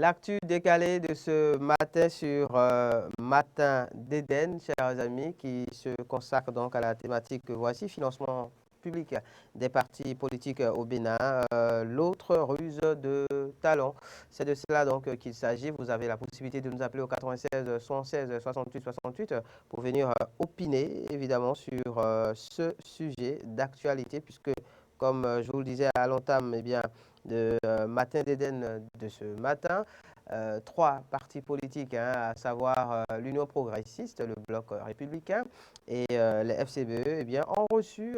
L'actu décalée de ce matin sur Matin d'Éden, chers amis, qui se consacre donc à la thématique voici, financement public des partis politiques au Bénin, l'autre ruse de talent. C'est de cela donc qu'il s'agit. Vous avez la possibilité de nous appeler au 96 76 68 68 pour venir opiner évidemment sur ce sujet d'actualité, puisque comme je vous le disais à l'entame, eh bien, de Matin d'Éden de ce matin, trois partis politiques, hein, à savoir l'Union progressiste, le bloc républicain et les FCBE, eh bien, ont reçu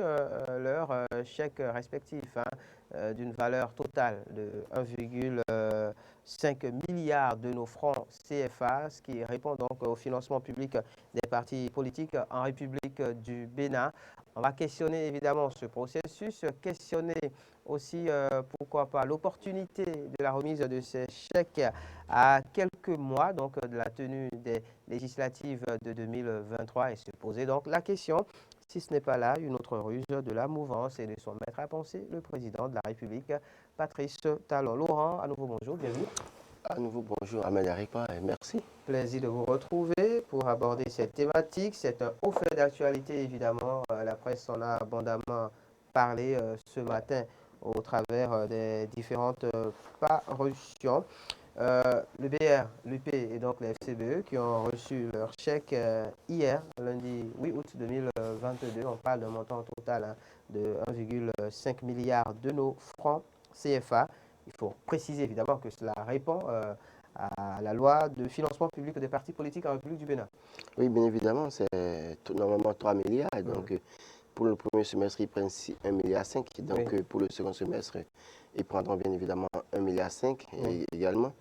leur chèque respectif, hein, d'une valeur totale de 1,5 milliard de nos francs CFA, ce qui répond donc au financement public des partis politiques en République du Bénin. On va questionner évidemment ce processus, questionner aussi, pourquoi pas, l'opportunité de la remise de ces chèques à quelques mois donc, de la tenue des législatives de 2023 et se poser donc la question, si ce n'est pas là une autre ruse de la mouvance et de son maître à penser, le président de la République, Patrice Talon. Laurent, à nouveau bonjour, bienvenue. À nouveau, bonjour Ahmed Aripa et merci. Plaisir de vous retrouver pour aborder cette thématique. C'est un haut fait d'actualité, évidemment. La presse en a abondamment parlé ce matin au travers des différentes parutions. Le BR, l'UP et donc les FCBE qui ont reçu leur chèque hier, lundi 8 août 2022. On parle d'un montant total, hein, de 1,5 milliard de nos francs CFA. Il faut préciser évidemment que cela répond à la loi de financement public des partis politiques en République du Bénin. Oui, bien évidemment, c'est normalement 3 milliards. Et donc, pour le premier semestre, ils prennent 1,5 milliard. Donc, Oui. pour le second semestre, ils prendront bien évidemment 1,5 milliard Oui. également.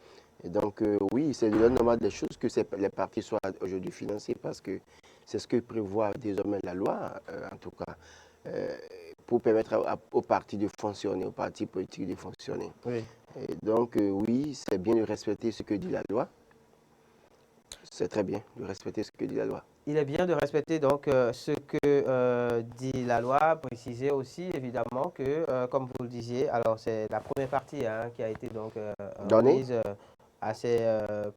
Et donc, oui, c'est le normal des choses que les partis soient aujourd'hui financés parce que c'est ce que prévoit désormais la loi, en tout cas, pour permettre aux partis de fonctionner, aux partis politiques de fonctionner. Oui. Et donc, oui, c'est bien de respecter ce que dit la loi. C'est très bien de respecter ce que dit la loi. Il est bien de respecter donc ce que dit la loi, préciser aussi évidemment que, comme vous le disiez, alors c'est la première partie, hein, qui a été donc Donné, remise à ces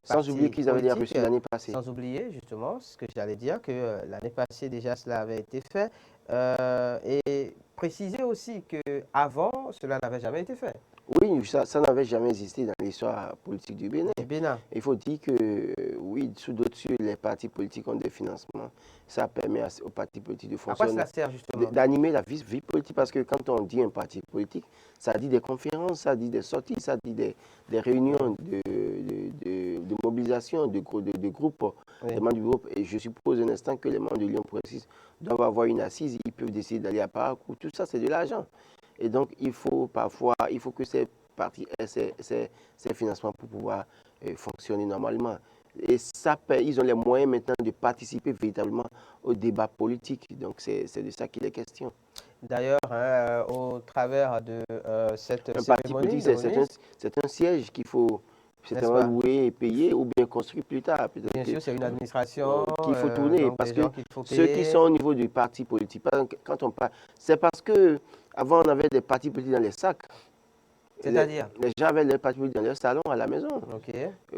sans oublier partis qu'ils avaient déjà reçu politiques, l'année passée. sans oublier justement ce que j'allais dire, que l'année passée déjà cela avait été fait, et préciser aussi que avant cela n'avait jamais été fait. Oui, ça n'avait jamais existé dans l'histoire politique du Bénin. Du Bénin. Il faut dire que, oui, sous d'autres cieux, les partis politiques ont des financements. Ça permet aux partis politiques de À quoi fonctionner, cela sert justement? d'animer la vie politique. Parce que quand on dit un parti politique, ça dit des conférences, ça dit des sorties, ça dit des réunions de mobilisation, de groupes, Oui. des membres du groupe. Et je suppose un instant que les membres de Lyon Progressiste doivent avoir une assise, ils peuvent décider d'aller à Parakou. Tout ça, c'est de l'argent. Et donc, il faut que ces partis aient ces financements pour pouvoir fonctionner normalement. Et ça, ils ont les moyens maintenant de participer véritablement au débat politique. Donc, c'est de ça qu'il est question. D'ailleurs, hein, au travers de cette Un parti cérémonie politique, de remise, c'est un siège qu'il faut n'est-ce pas? louer et payer ou bien construire plus tard. Bien sûr, c'est une administration, Qu'il faut tourner. donc Parce des que gens qu'il faut ceux qui payer. sont au niveau du parti politique, quand on parle, c'est parce que avant on avait des partis politiques dans les sacs. C'est-à-dire? Les gens avaient leur parti politique dans leur salon à la maison. Ok.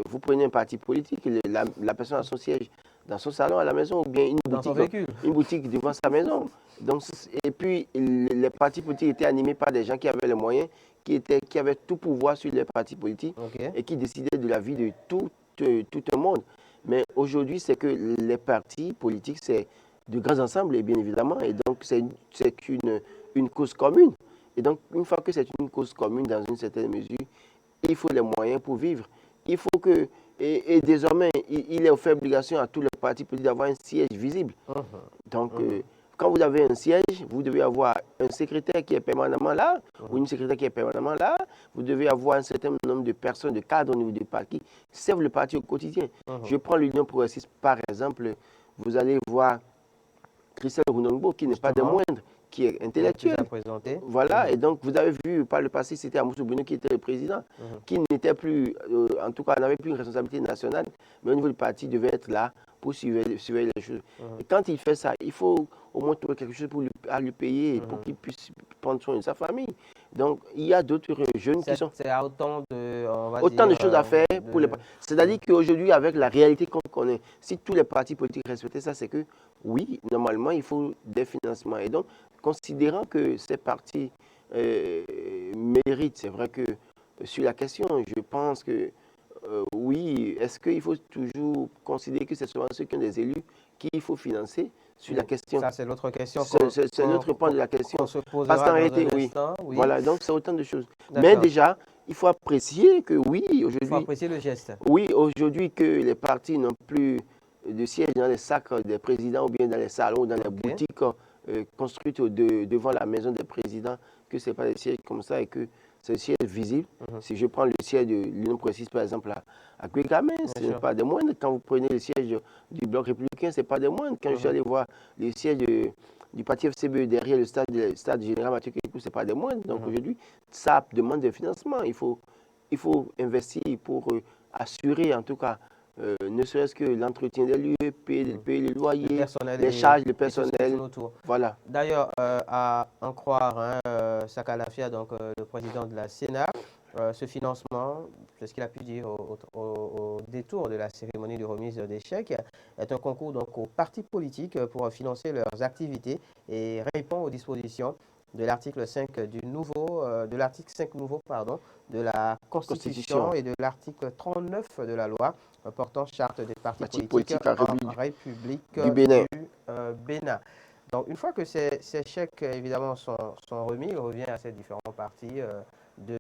Vous prenez un parti politique, la personne a son siège dans son salon à la maison ou bien Dans son véhicule. une boutique devant sa maison. Donc, et puis, les partis politiques étaient animés par des gens qui avaient les moyens, qui avaient tout pouvoir sur les partis politiques Ok. et qui décidaient de la vie de tout un monde. Mais aujourd'hui, c'est que les partis politiques, c'est de grands ensembles, et bien évidemment, et donc c'est une cause commune. Et donc, une fois que c'est une cause commune dans une certaine mesure, il faut les moyens pour vivre. Il faut que, et désormais, il est offert obligation à tous les partis politiques d'avoir un siège visible. Donc, quand vous avez un siège, vous devez avoir un secrétaire qui est permanemment là, ou une secrétaire qui est permanemment là. Vous devez avoir un certain nombre de personnes, de cadres au niveau du parti, qui servent le parti au quotidien. Je prends l'Union progressiste, par exemple. Vous allez voir Christelle Rounongbo, qui n'est pas des moindres, qui est intellectuel. Voilà, et donc vous avez vu par le passé, c'était Amoussou Bounou qui était le président, qui n'était plus, en tout cas, n'avait plus une responsabilité nationale, mais au niveau du parti, il devait être là pour surveiller les choses. Et quand il fait ça, il faut au moins trouver quelque chose à lui payer pour qu'il puisse prendre soin de sa famille. Donc, il y a d'autres jeunes qui sont... C'est à autant de on va autant dire, de choses à faire pour les... C'est-à-dire qu'aujourd'hui, avec la réalité qu'on connaît, si tous les partis politiques respectaient ça, c'est que oui, normalement, il faut des financements. Et donc, considérant que ces partis méritent, c'est vrai que sur la question, je pense que oui, est-ce qu'il faut toujours considérer que c'est seulement ceux qui ont des élus qu'il faut financer sur la question? Ça, c'est l'autre question C'est l'autre point de la question. qu'on se Parce posera qu'en dans réalité, un oui. instant. Oui, Voilà, donc c'est autant de choses. Mais d'accord. déjà, il faut apprécier que oui, Il faut aujourd'hui, apprécier le geste. oui, aujourd'hui que les partis n'ont plus de sièges dans les sacs des présidents ou bien dans les salons, dans les OK. boutiques construites devant la maison des présidents, que ce n'est pas des sièges comme ça et que c'est des sièges visibles. Mhm. Si je prends le siège de l'Union progressiste, par exemple, à Guégamé, ce n'est sûr. pas des moindres. Quand vous prenez le siège du Bloc républicain, ce n'est pas des moindres. Quand je suis allé voir le siège du parti FCBE derrière le stade général Mathieu Kékou, ce n'est pas des moindres. Donc aujourd'hui, ça demande des financements. Il faut investir pour assurer, en tout cas, ne serait-ce que l'entretien des lieux, payer les Le loyers, personnel les charges, le et tout ce qui tourne personnel. autour. Voilà. D'ailleurs, à en croire, hein, Saka Lafia, donc le président de la Sénat, ce financement, c'est ce qu'il a pu dire au détour de la cérémonie de remise des chèques, est un concours donc, aux partis politiques pour financer leurs activités et répond aux dispositions de l'article 5 de l'article 5 nouveau, pardon, de la Constitution et de l'article 39 de la loi portant charte des partis politiques en République du Bénin. Bénin. Donc, une fois que ces chèques, évidemment, sont remis, il revient à ces différents partis de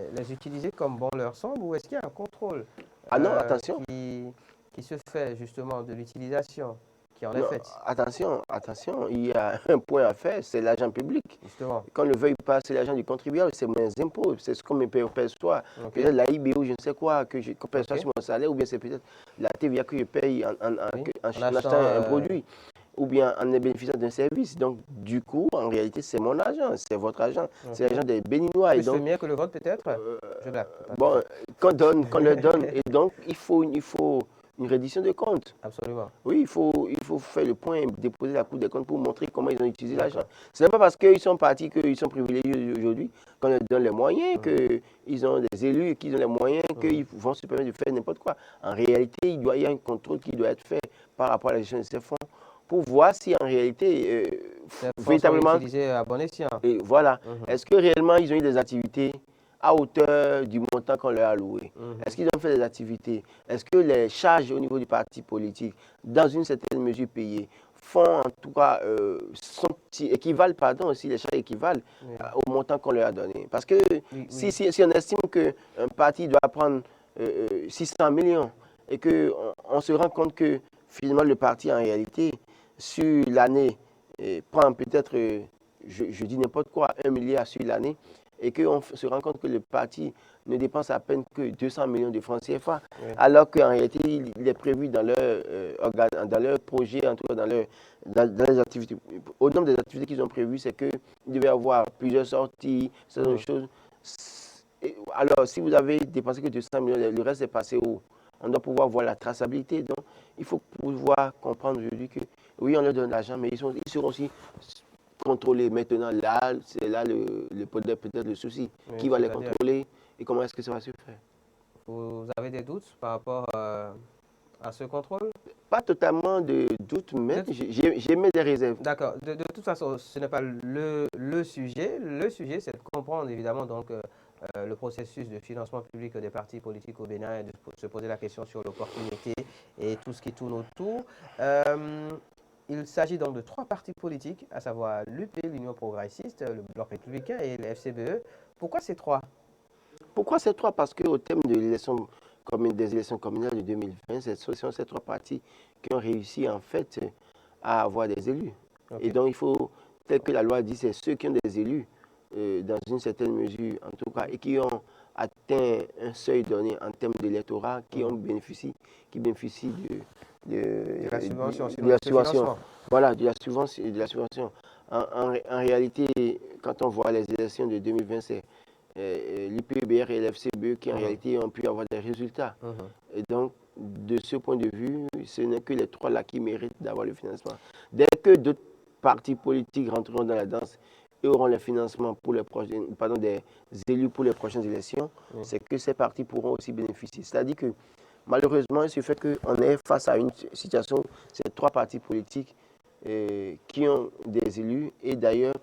les utiliser comme bon leur semble, ou est-ce qu'il y a un contrôle Ah non, attention. qui se fait justement de l'utilisation qui en est Non, faite? attention, il y a un point à faire, c'est l'argent public. Justement. Qu'on ne veuille pas, c'est l'argent du contribuable, c'est mes impôts, c'est ce qu'on me perçoit. Ok. Peut-être la IBO, je ne sais quoi, que je perçois Ok. sur mon salaire, ou bien c'est peut-être la TVA que je paye Oui. en achetant un produit, ou bien en bénéficiant d'un service. Donc, du coup, en réalité, c'est mon argent, c'est votre argent, c'est l'argent des Béninois. Et Plus le donc, mien que le vôtre peut-être? Je blague. bon, qu'on leur donne. Et donc, il faut une reddition de comptes. Absolument. Oui, il faut faire le point, déposer la Cour des comptes pour montrer comment ils ont utilisé l'argent. Ce n'est pas parce qu'ils sont partis qu'ils sont privilégiés aujourd'hui qu'on leur donne les moyens, qu'ils ont des élus et qu'ils ont les moyens, qu'ils vont se permettre de faire n'importe quoi. En réalité, il y a un contrôle qui doit être fait par rapport à la gestion de ces fonds pour voir si en réalité, Ces fonds véritablement, sont utilisés à bon escient. et voilà, est-ce que réellement ils ont eu des activités à hauteur du montant qu'on leur a alloué? Est-ce qu'ils ont fait des activités? Est-ce que les charges au niveau du parti politique, dans une certaine mesure payées, font en tout cas, équivalent, pardon, aussi les charges équivalent au montant qu'on leur a donné? Parce que si on estime qu'un parti doit prendre 600 millions et qu'on se rend compte que finalement le parti en réalité, sur l'année, prend peut-être, je dis n'importe quoi, 1 milliard sur l'année, et qu'on se rend compte que le parti ne dépense à peine que 200 millions de francs CFA, alors qu'en réalité, il est prévu dans leur projet, en tout cas dans les activités. Au nombre des activités qu'ils ont prévues, c'est qu'il devait y avoir plusieurs sorties, ce genre de choses. Alors, si vous avez dépensé que 200 millions, le reste est passé où? On doit pouvoir voir la traçabilité. Donc, il faut pouvoir comprendre aujourd'hui que, oui, on leur donne l'argent, mais ils seront aussi contrôler maintenant. Là, c'est là peut-être le souci. Qui va les contrôler et comment est-ce que ça va se faire? Vous avez des doutes par rapport à ce contrôle? Pas totalement de doute, mais j'ai mis des réserves. D'accord. De toute façon, ce n'est pas le sujet. Le sujet, c'est de comprendre évidemment donc, le processus de financement public des partis politiques au Bénin et de se poser la question sur l'opportunité et tout ce qui tourne autour. Il s'agit donc de 3 partis politiques, à savoir l'UP, l'Union progressiste, le Bloc républicain et le FCBE. Pourquoi ces 3? Pourquoi ces 3? Parce qu'au thème des élections communales de 2020, ce sont ces 3 partis qui ont réussi en fait à avoir des élus. Et donc il faut, tel que la loi dit, c'est ceux qui ont des élus dans une certaine mesure, en tout cas, et qui ont atteint un seuil donné en termes d'électorat, qui bénéficient de la subvention. la subvention. Voilà, de la subvention. En réalité, quand on voit les élections de 2020, c'est l'UPBR et l'FCBE qui en réalité ont pu avoir des résultats. Et donc, de ce point de vue, ce n'est que les 3 là qui méritent d'avoir le financement. Dès que d'autres partis politiques rentreront dans la danse, et auront les financements pour les pardon, des élus pour les prochaines élections, c'est que ces partis pourront aussi bénéficier. C'est-à-dire que malheureusement, il se fait qu'on est face à une situation, c'est 3 partis politiques qui ont des élus et d'ailleurs,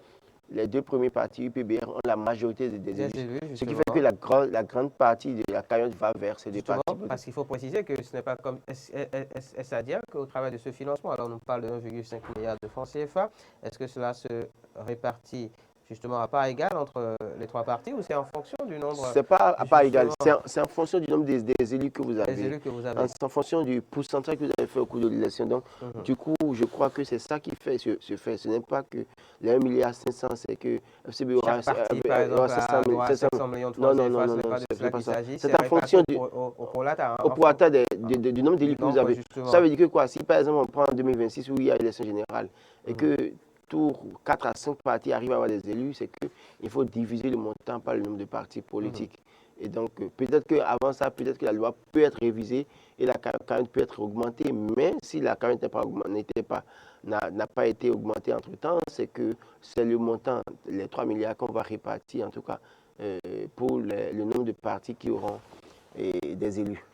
les 2 premiers partis UPBR ont la majorité des élus. Ce qui fait que la grande partie de la cagnotte va vers ces 2 partis politiques. Parce qu'il faut préciser que ce n'est pas comme SADIA qu'au travers de ce financement, alors on parle de 1,5 milliard de francs CFA, est-ce que cela se répartit justement à part égale entre les 3 partis ou c'est en fonction du nombre? C'est pas à part égale, c'est en fonction du nombre des élus que vous avez. Des élus que vous avez. C'est en fonction du pourcentage que vous avez fait au cours de l'élection. Donc, du coup, je crois que c'est ça qui fait ce fait. Ce n'est pas que les 1,5 milliard, c'est que FCB aura 500 millions de francs CFA, ce n'est pas de cela qu'il s'agit. C'est en fonction au prorata du nombre d'élus que vous avez. Ça veut dire que quoi? Si par exemple on prend en 2026 où il y a élection générale et que 4 à 5 partis arrivent à avoir des élus, c'est qu'il faut diviser le montant par le nombre de partis politiques. Et donc, peut-être qu'avant ça, peut-être que la loi peut être révisée et la cagnotte peut être augmentée. Mais si la cagnotte n'a pas été augmentée entre-temps, c'est que c'est le montant, les 3 milliards qu'on va répartir, en tout cas, pour le nombre de partis qui auront des élus.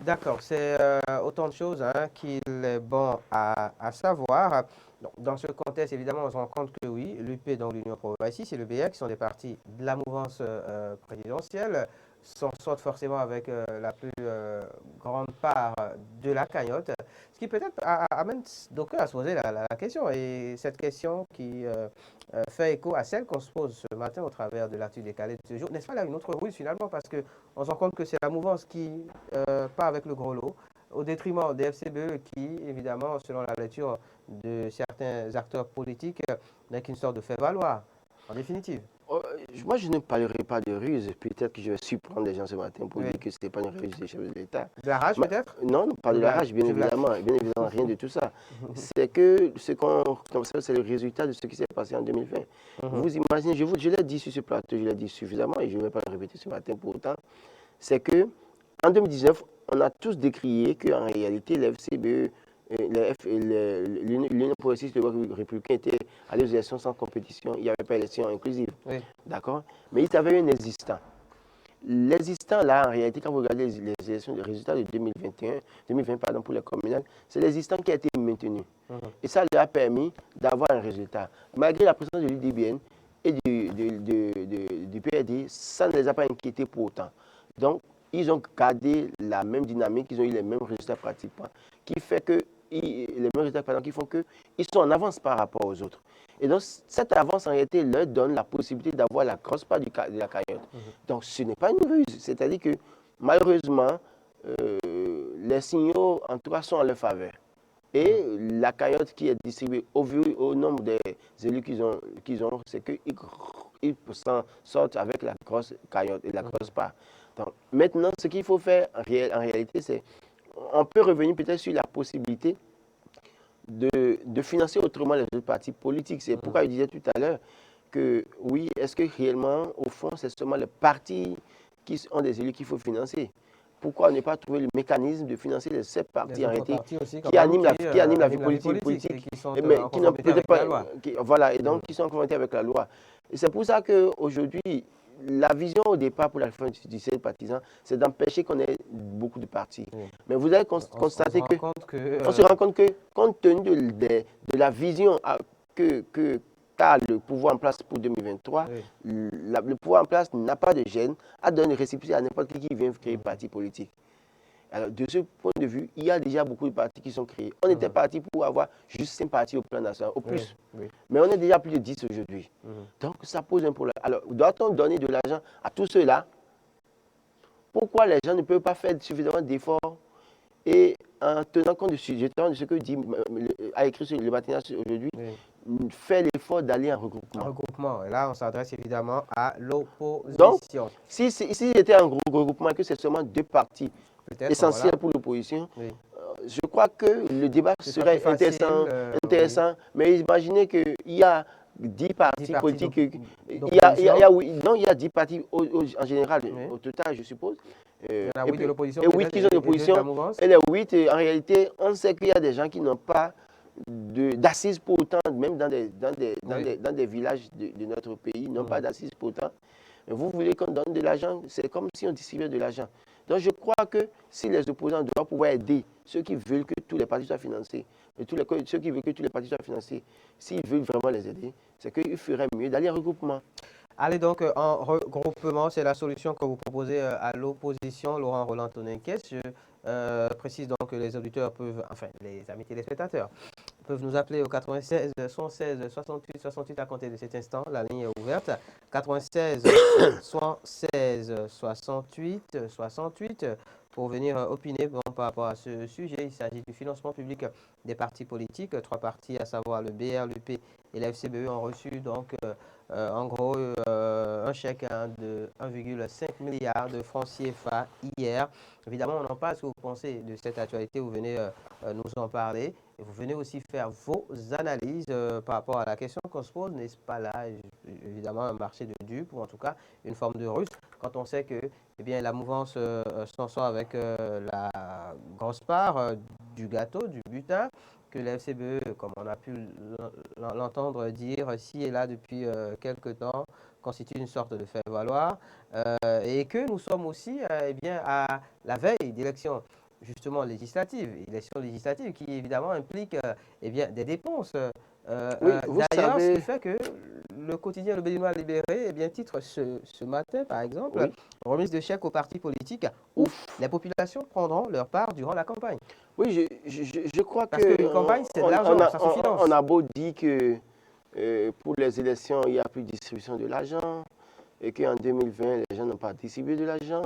D'accord, c'est autant de choses qu'il est bon à savoir. Dans ce contexte, évidemment, on se rend compte que oui, l'UP, donc l'Union progressiste, et le BR, qui sont des partis de la mouvance présidentielle, s'en sortent forcément avec la plus grande part de la cagnotte. Ce qui peut-être amène d'aucuns à se poser la question. Et cette question qui fait écho à celle qu'on se pose ce matin au travers de l'actu décalé de ce jour. N'est-ce pas là une autre ruse finalement? Parce qu'on se rend compte que c'est la mouvance qui part avec le gros lot, au détriment des FCBE qui, évidemment, selon la lecture de certains acteurs politiques, n'est qu'une sorte de fait-valoir, en définitive. Moi, je ne parlerai pas de ruse. Peut-être que je vais surprendre les gens ce matin pour dire que ce n'est pas une ruse des chefs de l'État. De la rage, peut-être? Non, pas de la rage, bien évidemment, rien de tout ça. C'est que ce qu'on observe, c'est le résultat de ce qui s'est passé en 2020. Vous imaginez, je l'ai dit sur ce plateau, je l'ai dit suffisamment et je ne vais pas le répéter ce matin pour autant, c'est que en 2019, on a tous décrié qu'en réalité, le FCBE, l'Union progressiste et le Bloc républicain étaient allés aux élections sans compétition. Il n'y avait pas d'élection inclusive. Oui. D'accord? Mais il y avait un existant. L'existant, là, en réalité, quand vous regardez les élections, les résultats de 2020 pardon, pour les communales, c'est l'existant qui a été maintenu. Et ça leur a permis d'avoir un résultat. Malgré la présence de l'UDBN et du PRD, ça ne les a pas inquiétés pour autant. Donc, ils ont gardé la même dynamique, ils ont eu les mêmes résultats pratiquement, qui fait que les mêmes résultats qui font qu'ils sont en avance par rapport aux autres. Et donc, cette avance, en réalité, leur donne la possibilité d'avoir la grosse part de la cagnotte. Donc, ce n'est pas une ruse. C'est-à-dire que, malheureusement, les signaux, en tout cas, sont en leur faveur. Et la cagnotte qui est distribuée au nombre des élus qu'ils ont, c'est qu'ils s'en sortent avec la grosse cagnotte et la grosse part. Donc, maintenant, ce qu'il faut faire en réalité, c'est on peut revenir peut-être sur la possibilité de financer autrement les autres partis politiques. C'est pourquoi je disais tout à l'heure que oui, est-ce que réellement, au fond, c'est seulement les partis qui ont des élus qu'il faut financer? Pourquoi ne pas trouver le mécanisme de financer ces partis en réalité qui animent la vie politique, mais qui n'ont peut-être pas, voilà, et donc qui sont confrontés avec la loi. Et c'est pour ça qu'aujourd'hui, la vision au départ pour la fin du sympathisant, c'est d'empêcher qu'on ait beaucoup de partis. Mais vous allez constater on se rend compte que, compte tenu de la vision qu'a le pouvoir en place pour 2023, le pouvoir en place n'a pas de gêne à donner récépissé à n'importe qui vient créer un parti politique. Alors, de ce point de vue, il y a déjà beaucoup de partis qui sont créés. On était parti pour avoir juste 5 partis au plan national, au plus. Mais on est déjà plus de 10 aujourd'hui. Donc, ça pose un problème. Alors, doit-on donner de l'argent à tous ceux-là? Pourquoi les gens ne peuvent pas faire suffisamment d'efforts et en tenant compte de ce que a écrit sur le matin aujourd'hui, faire l'effort d'aller en regroupement. En regroupement. Et là, on s'adresse évidemment à l'opposition. Donc, s'il était un gros regroupement et que c'est seulement 2 partis essentiels pour l'opposition, je crois que le débat serait intéressant. Mais imaginez qu'il y a 10 partis politiques. Il y a 10 partis en général, au total, je suppose. Il y en a 8 de l'opposition. Et 8 qui sont de l'opposition. Et les 8, en réalité, on sait qu'il y a des gens qui n'ont pas d'assises pour autant, même dans des villages de notre pays, non pas d'assises pour autant. Vous voulez qu'on donne de l'argent, c'est comme si on distribuait de l'argent. Donc je crois que si les opposants doivent pouvoir aider ceux qui veulent que tous les partis soient financés, ceux qui veulent que tous les partis soient financés, s'ils veulent vraiment les aider, c'est qu'il ferait mieux d'aller en regroupement. Allez donc en regroupement, c'est la solution que vous proposez à l'opposition, Laurent Roland-Toninquès. Je précise donc que les auditeurs peuvent, enfin les amis téléspectateurs, peuvent nous appeler au 96 116 68 68 à compter de cet instant. La ligne est ouverte. 96 116 68 68 pour venir opiner par rapport à ce sujet. Il s'agit du financement public des partis politiques. Trois partis, à savoir le BR, l'UP et la FCBE, ont reçu donc en gros un chèque de 1,5 milliard de francs CFA hier. Évidemment, on en parle. Ce que vous pensez de cette actualité, vous venez nous en parler. Et vous venez aussi faire vos analyses par rapport à la question qu'on se pose. N'est-ce pas là, évidemment, un marché de dupes ou en tout cas une forme de ruse quand on sait que eh bien, la mouvance s'en sort avec la grosse part du gâteau, du butin, que la FCBE, comme on a pu l'entendre dire ci et là depuis quelque temps, constitue une sorte de faire-valoir et que nous sommes aussi eh bien, à la veille d'élections justement élections législatives qui évidemment impliquent eh bien, des dépenses. Oui, vous D'ailleurs, ce savez, qui fait que le quotidien Le Béninois Libéré eh bien, titre ce matin, par exemple, oui, remise de chèques aux partis politiques où les populations prendront leur part durant la campagne. oui, je crois Parce que qu'une campagne, c'est de l'argent, ça se finance. on a beau dire que pour les élections, il n'y a plus de distribution de l'argent et qu'en 2020, les gens n'ont pas distribué de l'argent.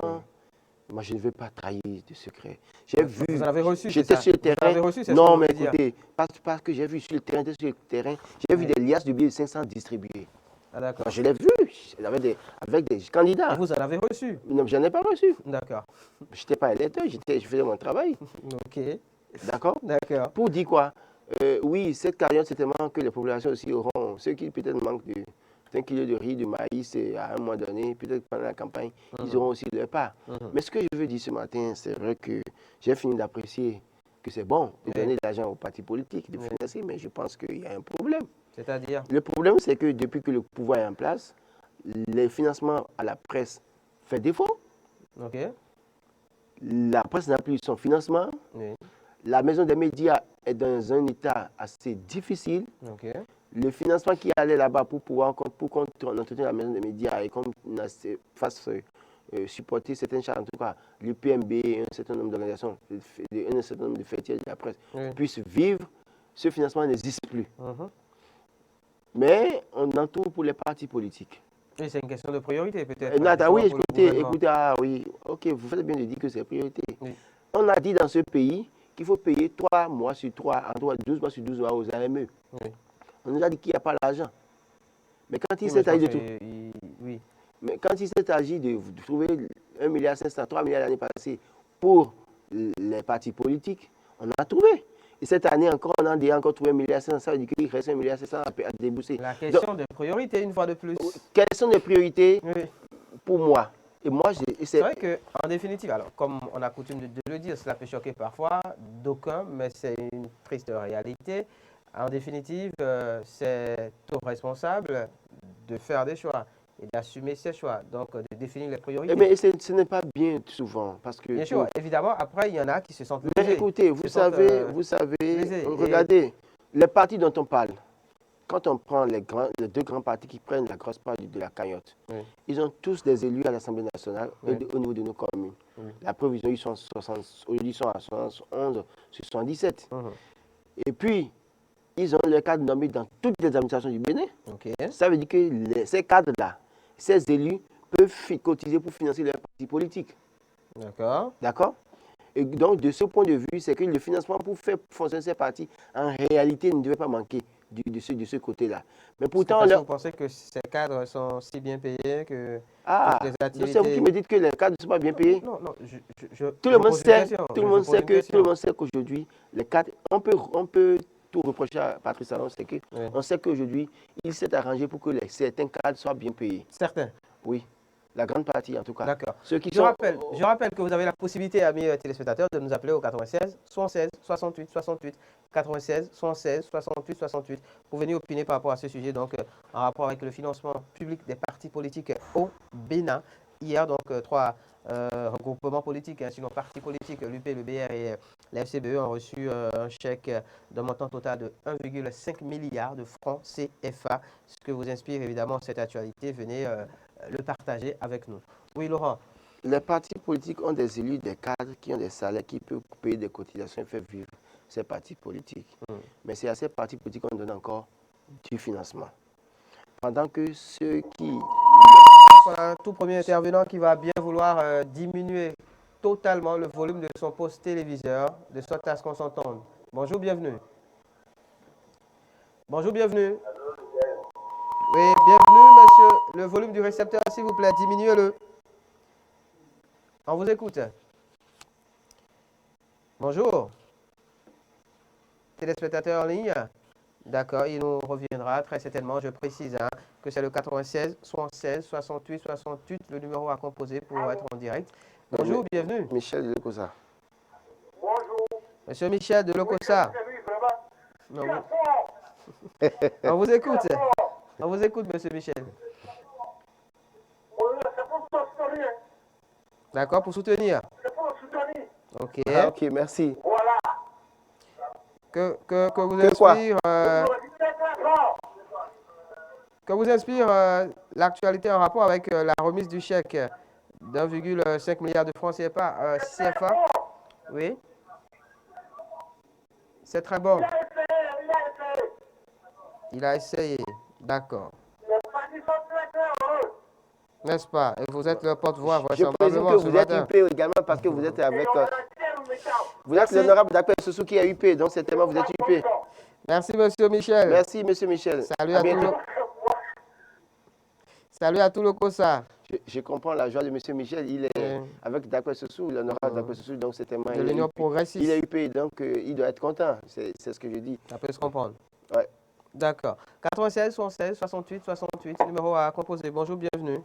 Moi, je ne veux pas trahir de secret. J'ai vu, vous en avez reçu, j'étais sur le Vous en terrain. avez reçu, c'est ce Non, qu'on mais veut dire. écoutez, parce que j'ai vu sur le terrain, j'ai vu des liasses de billets de 500 distribués. Ah, d'accord. Moi, je l'ai vu avec des candidats. Et vous en avez reçu. Non, je n'en ai pas reçu. D'accord. Je n'étais pas électeur, je faisais mon travail. Ok. D'accord? D'accord. Pour dire quoi? Oui, cette carrière, c'est tellement que les populations aussi auront, ceux qui peut-être manquent d'un kilo de riz, de maïs à un moment donné, peut-être pendant la campagne, ils auront aussi leur part. Mais ce que je veux dire ce matin, c'est vrai que j'ai fini d'apprécier que c'est bon de donner de l'argent aux partis politiques, de financer, mais je pense qu'il y a un problème. C'est-à-dire? Le problème, c'est que depuis que le pouvoir est en place, les financements à la presse fait défaut. Ok. La presse n'a plus son financement. Oui. La maison des médias est dans un état assez difficile. Ok. Le financement qui allait là-bas pour qu'on entretient la maison des médias et qu'on fasse supporter certaines charges, en tout cas le PMB et un certain nombre d'organisations, un certain nombre de fêtiers de la presse puissent vivre, ce financement n'existe plus. Mais on en trouve pour les partis politiques. Et c'est une question de priorité peut-être. Oui, écoutez, ah oui, ok, vous faites bien de dire que c'est priorité. Oui. On a dit dans ce pays qu'il faut payer 3 mois sur 3, en tout cas 12 mois sur 12 mois aux AME. Oui. On nous a dit qu'il n'y a pas l'argent. Mais quand il Oui, s'est agi de tout. Oui. Mais quand il s'est agi de trouver 1,5 milliard, 3 milliards l'année passée pour les partis politiques, on a trouvé. Et cette année encore, on a déjà encore trouvé 1,5 milliard, ça veut dire qu'il reste 1,5 milliard à débourser. La question de priorité, une fois de plus. Quelles sont les priorités Oui. pour moi? Et moi, c'est vrai qu'en définitive, alors comme on a coutume de le dire, cela peut choquer parfois d'aucuns, mais c'est une triste réalité. En définitive, c'est aux responsables de faire des choix et d'assumer ces choix, donc de définir les priorités. Mais ce n'est pas bien souvent, parce que... Bien sûr, évidemment, après, il y en a qui se sentent Mais lésés. écoutez, vous savez, regardez, les partis dont on parle, quand on prend les deux grands partis qui prennent la grosse part de la cagnotte, ils ont tous des élus à l'Assemblée nationale et au niveau de nos communes. La preuve, ils sont à 71 sur 77. Et puis, ils ont les cadres nommés dans toutes les administrations du Bénin. Ça veut dire que ces cadres-là, ces élus, peuvent cotiser pour financer leurs partis politiques. D'accord. D'accord? Et donc, de ce point de vue, c'est que le financement pour faire fonctionner ces partis, en réalité, ne devait pas manquer de ce côté-là. Mais pourtant... Vous pensez que ces cadres sont si bien payés que toutes les activités... c'est vous qui me dites que les cadres ne sont pas bien payés? Non, tout le monde sait qu'aujourd'hui, les cadres, on peut tout reprocher à Patrice Talon, c'est qu'on sait qu'aujourd'hui, il s'est arrangé pour que certains cadres soient bien payés. Certains? Oui. La grande partie, en tout cas. D'accord. Ceux qui Je sont... rappelle que vous avez la possibilité, amis téléspectateurs, de nous appeler au 96 76 68 68 96 76 68 68 pour venir opiner par rapport à ce sujet, donc en rapport avec le financement public des partis politiques au Bénin. Hier, donc, trois regroupements politiques, sinon partis politiques, l'UP, le BR et la FCBE ont reçu un chèque d'un montant total de 1,5 milliard de francs CFA. Ce que vous inspire évidemment cette actualité, venez le partager avec nous. Oui, Laurent. Les partis politiques ont des élus, des cadres qui ont des salaires, qui peuvent payer des cotisations et faire vivre ces partis politiques. Mais c'est à ces partis politiques qu'on donne encore du financement. Pendant que ceux qui... Un tout premier intervenant qui va bien vouloir diminuer totalement le volume de son poste téléviseur, de sorte à ce qu'on s'entende. Bonjour, bienvenue. Bonjour, bienvenue. Oui, bienvenue, monsieur. Le volume du récepteur, s'il vous plaît, diminuez-le. On vous écoute. Bonjour. Téléspectateur en ligne. D'accord, il nous reviendra très certainement. Je précise que c'est le 96 76 68 68, le numéro à composer pour être en direct. Bonjour, bienvenue. Michel de Lokosa. Bonjour. Monsieur Michel de Lokosa. Oui, On vous écoute. On vous écoute, monsieur Michel. c'est pour soutenir. D'accord, pour soutenir. C'est pour soutenir. Ok. Ah, ok, merci. Voilà. Que vous Que quoi? inspire, que vous inspire l'actualité en rapport avec la remise du chèque d'1,5 milliard de francs CFA, CFA? Oui. C'est très bon. Il a essayé. D'accord. Les partis sont très très heureux. N'est-ce pas? Et vous êtes le porte-voix, Je présume vraisemblablement, que ce vous êtes matin. UP également parce que vous êtes avec... Et on a tel ou métal. vous êtes l'honorable Dakwe Soussou qui est UP, donc certainement vous êtes UP. Merci, monsieur Michel. Merci, monsieur Michel. Salut À à tout bientôt. Salut à tout le COSA. Je comprends la joie de monsieur Michel. Il est avec Dakwe Soussou, l'honorable Dakwe Soussou, donc certainement... De l'Union progressiste. Il est UP, donc il doit être content. C'est ce que je dis. Ça peut se comprendre. Ouais. D'accord. 96 76 68 68, numéro à composer. Bonjour, bienvenue.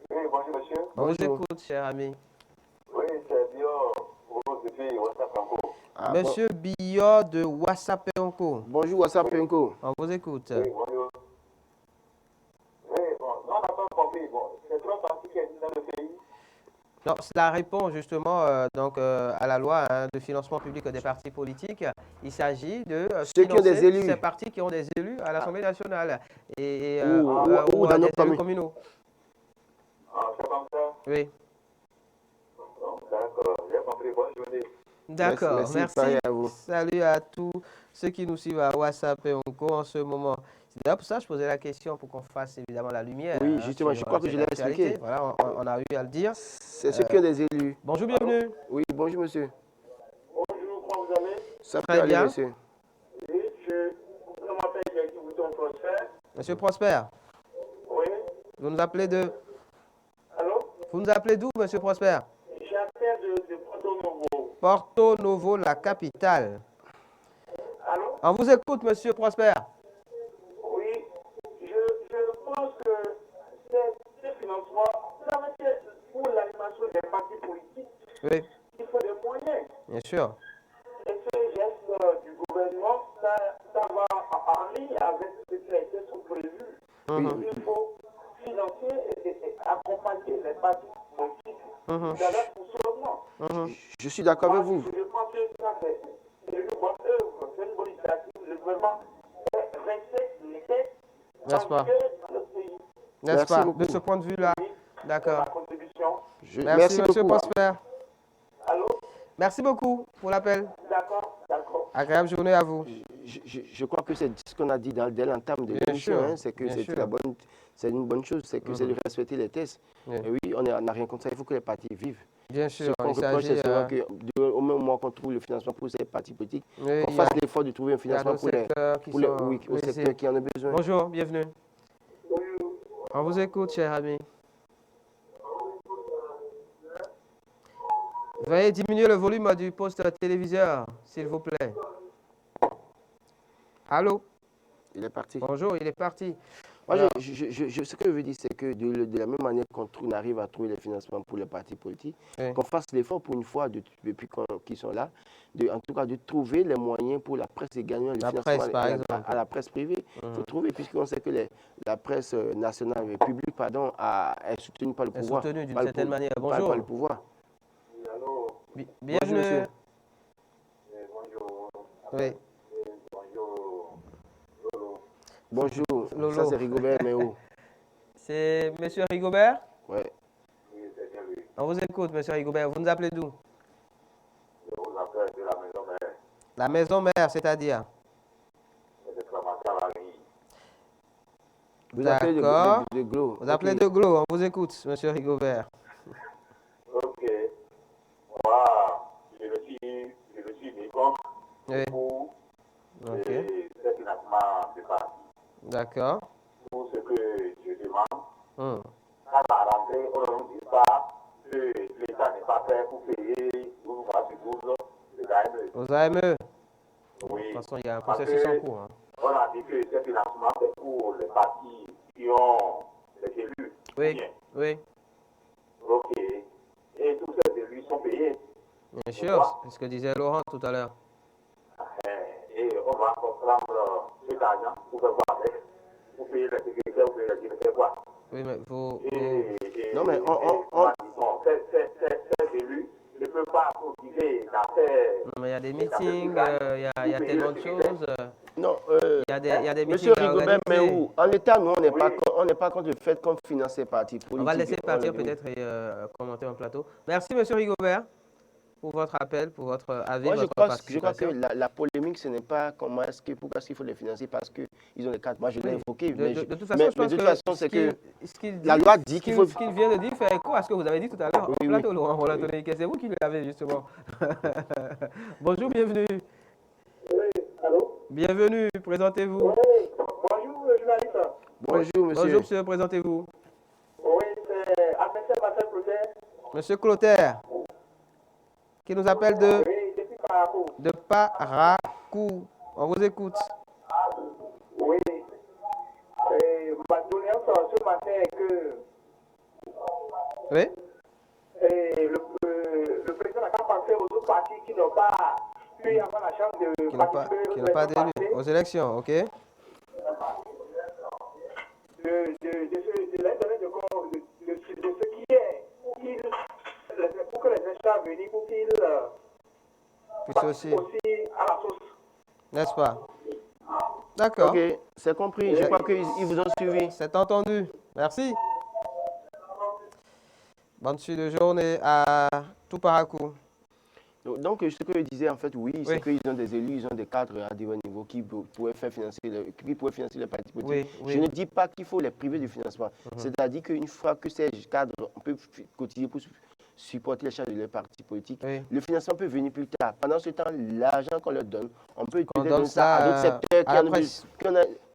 Oui, bonjour monsieur. On vous Bonjour. écoute, cher ami. Oui, c'est bien. Vous depuis WhatsApp encore. Ah, Monsieur Billot de Wassapenko. Bonjour, WhatsApp Penko. On vous écoute. Oui, bonjour. Oui, bon, on n'a pas compris. Bon, c'est trois partis qui existent dans le pays. Non, cela répond justement à la loi de financement public des partis politiques. Il s'agit de Ceux qui ont des financer élus. ces partis qui ont des élus à l'Assemblée nationale et, ou dans des nos élus communes. communaux. Ah, c'est comme ça. Oui. D'accord, j'ai compris. Bonne journée. D'accord, Merci, merci. pareil à vous. Salut à tous ceux qui nous suivent à WhatsApp et Onco en ce moment. C'est d'ailleurs pour ça que je posais la question pour qu'on fasse évidemment la lumière. Oui, justement, je crois que je l'ai expliqué. Voilà, on a eu à le dire. C'est ceux qui ont des élus. Bonjour, bienvenue. Oui, bonjour monsieur. Bonjour, comment vous allez? Ça peut Très aller, bien. monsieur. Oui, je m'appelle Jackie Bouton Prosper. Monsieur Prosper, Oui. vous nous appelez de... Allô? Vous nous appelez d'où, monsieur Prosper? J'appelle de Porto Novo. Porto Novo, la capitale. Allô? On vous écoute, monsieur Prosper. Oui, je pense que ces financements, vous savez que pour l'animation des partis politiques, Oui, il faut des moyens. bien sûr. Et ce geste du gouvernement, ça va en ligne avec ce qui a été prévu. Il faut financer et accompagner les partis politiques dans leur fonctionnement. Je suis d'accord avec vous. Je pense que ça, c'est une bonne œuvre, c'est une bonne initiative. Le gouvernement est resté l'était N'est-ce pas? dans le pays. N'est-ce Merci pas? beaucoup. De ce point de vue-là. Ma D'accord. contribution. Merci, monsieur beaucoup. Prosper. Allô? Merci beaucoup pour l'appel. D'accord, d'accord. Agréable journée à vous. Je crois que c'est ce qu'on a dit dès l'entame de Bien l'émission, sûr, hein, c'est que bien sûr. c'est une bonne chose, c'est que c'est de respecter les tests. Oui. Et oui, on n'a rien contre ça, il faut que les partis vivent. Bien Ce sûr, qu'on il reproche, s'agit... c'est souvent qu'au même moment qu'on trouve le financement pour ces partis politiques, oui, qu'on il y a- fasse l'effort de trouver un il y a financement d'autres secteurs qui pour les, sont oui, aux lésés. secteurs qui en ont besoin. Bonjour, bienvenue. On vous écoute, cher ami. Veuillez diminuer le volume du poste téléviseur, s'il vous plaît. Allô? Il est parti. Bonjour, il est parti. Moi, Alors, ce que je veux dire, c'est que de la même manière qu'on arrive à trouver les financements pour les partis politiques, oui. qu'on fasse l'effort pour une fois, depuis qu'ils sont là, en tout cas de trouver les moyens pour la presse également, le La financement presse, par à exemple. à la presse privée. Il faut Mhm. trouver, puisqu'on sait que la presse nationale, publique, pardon, est soutenue par le Est pouvoir. soutenu d'une Par le, certaine manière. par le Bonjour. pouvoir. Allô, Bonjour, Bienvenue. monsieur. bonjour, Oui. bonjour, Lolo. Bonjour. Ça, Lolo. c'est Rigobert Méo. C'est Monsieur Rigobert? Ouais. Oui, c'est bien lui. On vous écoute, Monsieur Rigobert. Vous nous appelez d'où? Je vous appelle de la maison mère, La maison mère, c'est-à-dire? c'est de Clamart à la ligne. Vous appelez D'accord. de Glo. Vous Ok. appelez de Glo. On vous écoute, Monsieur Rigobert. Ok, moi, je me suis mis contre Oui. pour Ok. ce financement de parti. D'accord. Tout ce que je demande, Hmm. à la rentrée, on ne nous dit pas que l'État n'est pas prêt pour payer 12 mois sur 12 le KME. Aux AME. De Oui, toute façon, il y a un parce processus en que cours. Hein. on a dit que ce financement, c'est pour les partis qui ont les élus. Oui. Bien. Oui. Ok. Et tous ces élus sont payés. Bien sûr. C'est ce que disait Laurent tout à l'heure. Et on va prendre cet argent pour faire quoi avec, pour payer les sécuritaires, pour payer les directeurs, quoi. Oui, mais vous. Non, mais on a dit, bon, ces élus ne peuvent pas continuer Non, mais il y a des dans cette meetings, campagne il y a pour payer tellement les de sécuritaires. choses. non, Il y a des monsieur meetings à Rigobert organiser. Méo, en l'état, nous, Oui. on n'est pas contre le fait qu'on finance les partis politiques. On va le laisser On partir le- peut-être et commenter en plateau. Merci, Monsieur Rigobert, pour votre appel, pour votre avis, Moi, votre je crois que participation. la polémique, ce n'est pas pourquoi est-ce qu'il faut les financer parce qu'ils ont les cartes. Moi, je l'ai Oui. évoqué. De toute façon, je Mais pense de toute que façon, c'est que ce qu'il la dit, loi dit qu'il faut. ce qu'il vient de dire fait écho à ce que vous avez dit tout à l'heure Oui, en oui. plateau, Laurent Roland Oui. Tonique. C'est vous qui l'avez justement. Bonjour, bienvenue. Oui, allô? Bienvenue, présentez-vous. Oui, bonjour, journaliste. Bonjour, monsieur. Bonjour, monsieur, présentez-vous. Oui, c'est Admetteur Marcel Clotet. Monsieur Clotaire, qui nous appelle Oui, depuis Parakou. de Paracou. On vous écoute. Oui. Ma doléance ce matin est que Oui? le président n'a qu'à penser aux autres partis qui n'ont pas pu avoir la chance de participer Qui aux n'ont pas élections d'élu passées. aux élections, ok? De l'intérêt de ce qui est, pour que les élections à venir, pour qu'ils Puis participent aussi, aussi à la sauce. n'est-ce pas? D'accord, Ok, c'est compris. Je crois qu'ils vous ont suivi. c'est entendu. Merci. Bonne suite de journée à tout Paracou. Donc, ce que je disais, en fait, oui, Oui. c'est qu'ils ont des élus, ils ont des cadres à divers niveaux qui pourraient financer les partis politiques. Oui, oui. Je ne dis pas qu'il faut les priver du financement. C'est-à-dire qu'une fois que ces cadres peuvent cotiser pour supporter les charges de leurs partis politiques, Oui. le financement peut venir plus tard. Pendant ce temps, l'argent qu'on leur donne, on peut On peut-être donne donner ça à d'autres ça secteurs à la presse.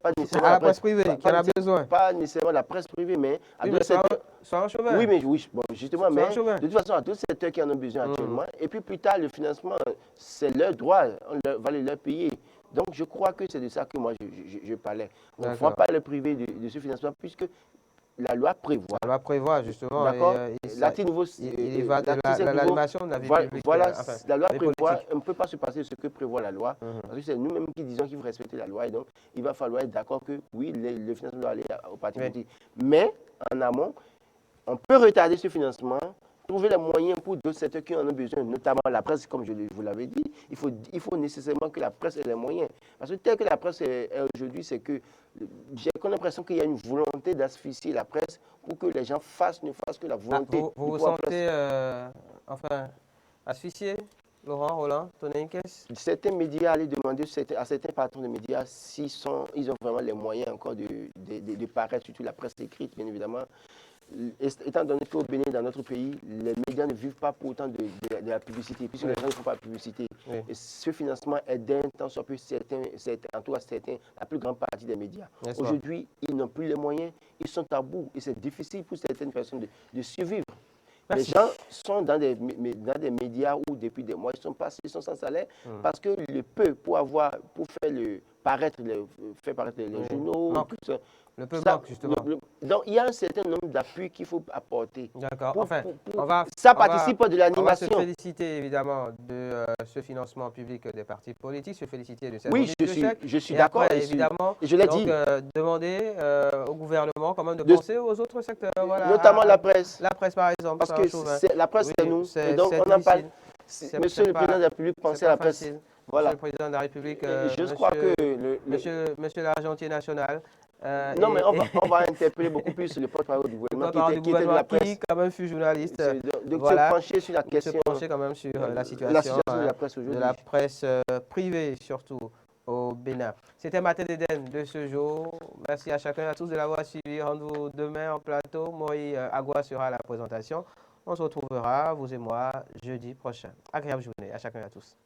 pas nécessairement À la presse privée, qui en a besoin. pas nécessairement la presse privée, mais à Oui, mais d'autres secteurs. soit un chemin. Oui, mais oui, bon, justement, Sur un mais chemin. de toute façon, à d'autres secteurs qui en ont besoin actuellement. Et puis plus tard, le financement, c'est leur droit, va les leur payer. Donc je crois que c'est de ça que moi je parlais. On ne va pas le priver de ce financement puisque la loi prévoit. La loi prévoit justement. D'accord. Il va de l'animation de la vie publique. Voilà, Enfin, la loi vie prévoit, politique. on ne peut pas se passer de ce que prévoit la loi. Parce que c'est nous-mêmes qui disons qu'il faut respecter la loi. Et donc, il va falloir être d'accord que oui, le financement doit aller au parti politique. Mais en amont, on peut retarder ce financement, trouver les moyens pour d'autres secteurs qui en ont besoin, notamment la presse, comme je vous l'avais dit. Il faut nécessairement que la presse ait les moyens. Parce que tel que la presse est aujourd'hui, c'est que j'ai l'impression qu'il y a une volonté d'asphyxier la presse pour que les gens ne fassent que la volonté. Vous vous sentez asphyxié, Laurent Roland Tonique? Certains médias allaient demander à certains patrons de médias s'ils ont vraiment les moyens encore de paraître, surtout la presse écrite, bien évidemment. Étant donné qu'au Bénin, dans notre pays, les médias ne vivent pas pour autant de la publicité, puisque les gens ne font pas de publicité. Et ce financement est d'un temps soit peu en tout cas certains, la plus grande partie des médias. Aujourd'hui, ils n'ont plus les moyens, ils sont à bout et c'est difficile pour certaines personnes de survivre. Les gens sont dans des médias où depuis des mois, ils sont sans salaire parce que le peu pour faire paraître les Oui. journaux, Manque. tout ça. Le peu Ça, manque, justement. donc, il y a un certain nombre d'appuis qu'il faut apporter. D'accord. Pour- Enfin, pour- on va, ça on va, participe de on va se l'animation. féliciter évidemment de ce financement public des partis politiques, se féliciter de cette Oui, remise de chèque. je suis Et d'accord. après, évidemment, Et je l'ai donc, dit, demander au gouvernement quand même de de- penser aux autres secteurs. Voilà, notamment la presse. la presse, par exemple, Parce ça, que Chauvin. la presse, Oui, c'est nous. Et donc, c'est on en parle. difficile. Monsieur le président de la République, C'est pensez à pas la presse. facile. Monsieur Voilà. le président de la République, Et je crois que monsieur l'argentier national. non, mais on va interpeller beaucoup plus le porte-parole du le gouvernement porte-parole du qui était de la gouvernement presse. qui, quand même, fut journaliste. De Voilà. se pencher sur la Se question, pencher quand même sur la la situation situation de la presse de aujourd'hui. la presse privée, surtout au Bénin. C'était Matin d'Éden de ce jour. Merci à chacun et à tous de l'avoir suivi. Rendez-vous demain en plateau. Moïse Agua sera à la présentation. On se retrouvera, vous et moi, jeudi prochain. Agréable journée à chacun et à tous.